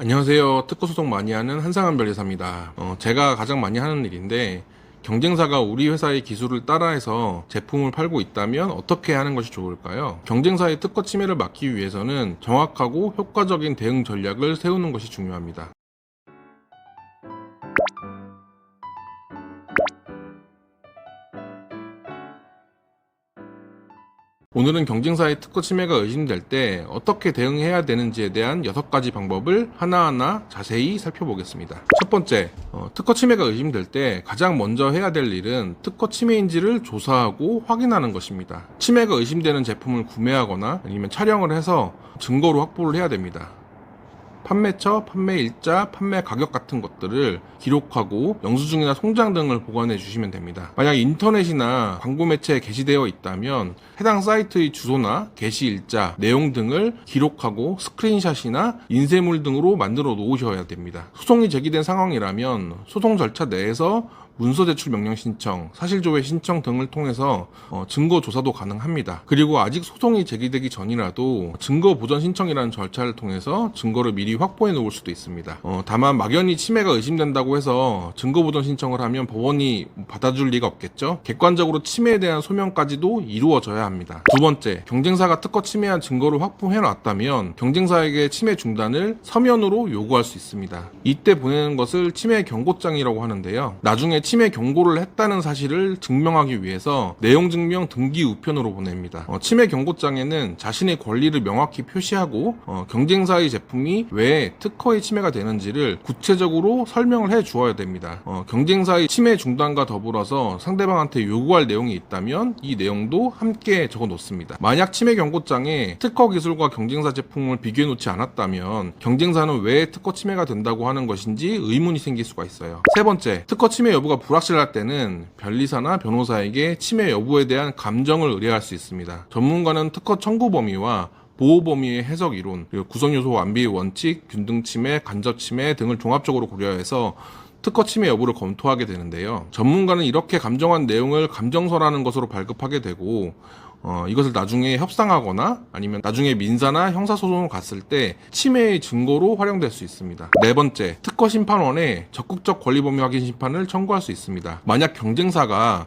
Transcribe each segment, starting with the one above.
안녕하세요. 특허 소송 많이 하는 한상한 변리사입니다. 제가 가장 많이 하는 일인데, 경쟁사가 우리 회사의 기술을 따라해서 제품을 팔고 있다면 어떻게 하는 것이 좋을까요? 경쟁사의 특허 침해를 막기 위해서는 정확하고 효과적인 대응 전략을 세우는 것이 중요합니다. 오늘은 경쟁사의 특허 침해가 의심될 때 어떻게 대응해야 되는지에 대한 6가지 방법을 하나하나 자세히 살펴보겠습니다. 첫 번째, 특허 침해가 의심될 때 가장 먼저 해야 될 일은 특허 침해인지를 조사하고 확인하는 것입니다. 침해가 의심되는 제품을 구매하거나 아니면 촬영을 해서 증거로 확보를 해야 됩니다. 판매처, 판매일자, 판매 가격 같은 것들을 기록하고 영수증이나 송장 등을 보관해 주시면 됩니다. 만약 인터넷이나 광고 매체에 게시되어 있다면 해당 사이트의 주소나 게시일자, 내용 등을 기록하고 스크린샷이나 인쇄물 등으로 만들어 놓으셔야 됩니다. 소송이 제기된 상황이라면 소송 절차 내에서 문서 제출 명령 신청, 사실조회 신청 등을 통해서 증거 조사도 가능합니다. 그리고 아직 소송이 제기되기 전이라도 증거 보전 신청이라는 절차를 통해서 증거를 미리 확보해 놓을 수도 있습니다. 다만 막연히 침해가 의심된다고 해서 증거 보전 신청을 하면 법원이 받아줄 리가 없겠죠. 객관적으로 침해에 대한 소명까지도 이루어져야 합니다. 두 번째, 경쟁사가 특허 침해한 증거를 확보해 놨다면 경쟁사에게 침해 중단을 서면으로 요구할 수 있습니다. 이때 보내는 것을 침해 경고장이라고 하는데요. 나중에 침해 경고를 했다는 사실을 증명하기 위해서 내용 증명 등기 우편으로 보냅니다. 침해 경고장에는 자신의 권리를 명확히 표시하고 경쟁사의 제품이 왜 특허의 침해가 되는지를 구체적으로 설명을 해 주어야 됩니다. 경쟁사의 침해 중단과 더불어서 상대방한테 요구할 내용이 있다면 이 내용도 함께 적어 놓습니다. 만약 침해 경고장에 특허 기술과 경쟁사 제품을 비교해 놓지 않았다면 경쟁사는 왜 특허 침해가 된다고 하는 것인지 의문이 생길 수가 있어요. 세 번째, 특허 침해 여부가 불확실할 때는 변리사나 변호사에게 침해 여부에 대한 감정을 의뢰할 수 있습니다. 전문가는 특허 청구 범위와 보호 범위의 해석 이론, 그리고 구성요소 완비의 원칙, 균등 침해, 간접 침해 등을 종합적으로 고려해서 특허 침해 여부를 검토하게 되는데요. 전문가는 이렇게 감정한 내용을 감정서라는 것으로 발급하게 되고 이것을 나중에 협상하거나 아니면 나중에 민사나 형사소송을 갔을 때 침해의 증거로 활용될 수 있습니다. 네 번째, 특허 심판원에 적극적 권리범위 확인 심판을 청구할 수 있습니다. 만약 경쟁사가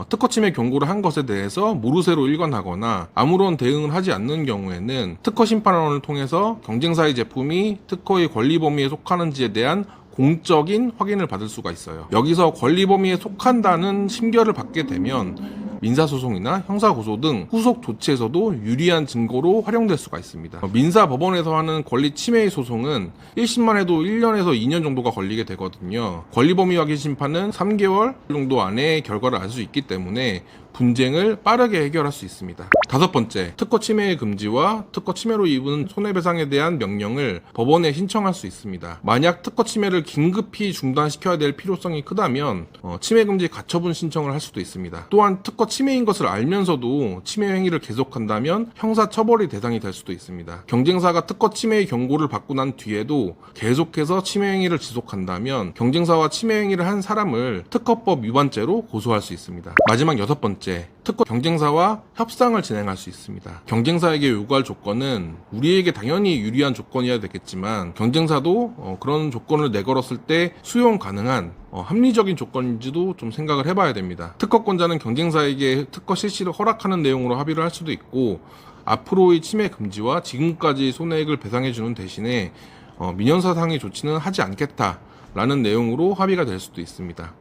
특허 침해 경고를 한 것에 대해서 모르쇠로 일관하거나 아무런 대응을 하지 않는 경우에는 특허 심판원을 통해서 경쟁사의 제품이 특허의 권리 범위에 속하는지에 대한 공적인 확인을 받을 수가 있어요. 여기서 권리 범위에 속한다는 심결을 받게 되면 민사소송이나 형사고소 등 후속 조치에서도 유리한 증거로 활용될 수가 있습니다. 민사법원에서 하는 권리 침해의 소송은 1심만 해도 1년에서 2년 정도가 걸리게 되거든요. 권리범위 확인 심판은 3개월 정도 안에 결과를 알 수 있기 때문에 분쟁을 빠르게 해결할 수 있습니다. 다섯 번째, 특허 침해의 금지와 특허 침해로 입은 손해배상에 대한 명령을 법원에 신청할 수 있습니다. 만약 특허 침해를 긴급히 중단시켜야 될 필요성이 크다면 침해 금지 가처분 신청을 할 수도 있습니다. 또한 특허 침해인 것을 알면서도 침해 행위를 계속한다면 형사 처벌의 대상이 될 수도 있습니다. 경쟁사가 특허 침해의 경고를 받고 난 뒤에도 계속해서 침해 행위를 지속한다면 경쟁사와 침해 행위를 한 사람을 특허법 위반죄로 고소할 수 있습니다. 마지막 여섯 번째, 특허 경쟁사와 협상을 진행할 수 있습니다. 경쟁사에게 요구할 조건은 우리에게 당연히 유리한 조건이어야 되겠지만 경쟁사도 그런 조건을 내걸었을 때 수용 가능한 합리적인 조건인지도 좀 생각을 해봐야 됩니다. 특허권자는 경쟁사에게 특허 실시를 허락하는 내용으로 합의를 할 수도 있고 앞으로의 침해 금지와 지금까지 손해액을 배상해주는 대신에 민형사상의 조치는 하지 않겠다라는 내용으로 합의가 될 수도 있습니다.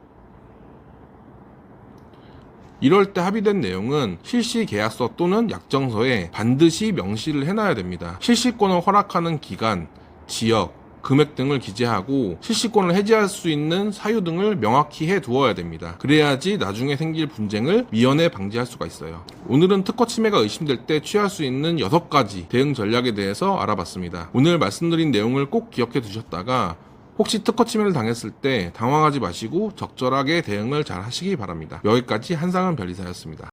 이럴 때 합의된 내용은 실시 계약서 또는 약정서에 반드시 명시를 해놔야 됩니다. 실시권을 허락하는 기간, 지역, 금액 등을 기재하고 실시권을 해지할 수 있는 사유 등을 명확히 해두어야 됩니다. 그래야지 나중에 생길 분쟁을 미연에 방지할 수가 있어요. 오늘은 특허 침해가 의심될 때 취할 수 있는 6가지 대응 전략에 대해서 알아봤습니다. 오늘 말씀드린 내용을 꼭 기억해 두셨다가 혹시 특허 침해를 당했을 때 당황하지 마시고 적절하게 대응을 잘 하시기 바랍니다. 여기까지 한상은 변리사였습니다.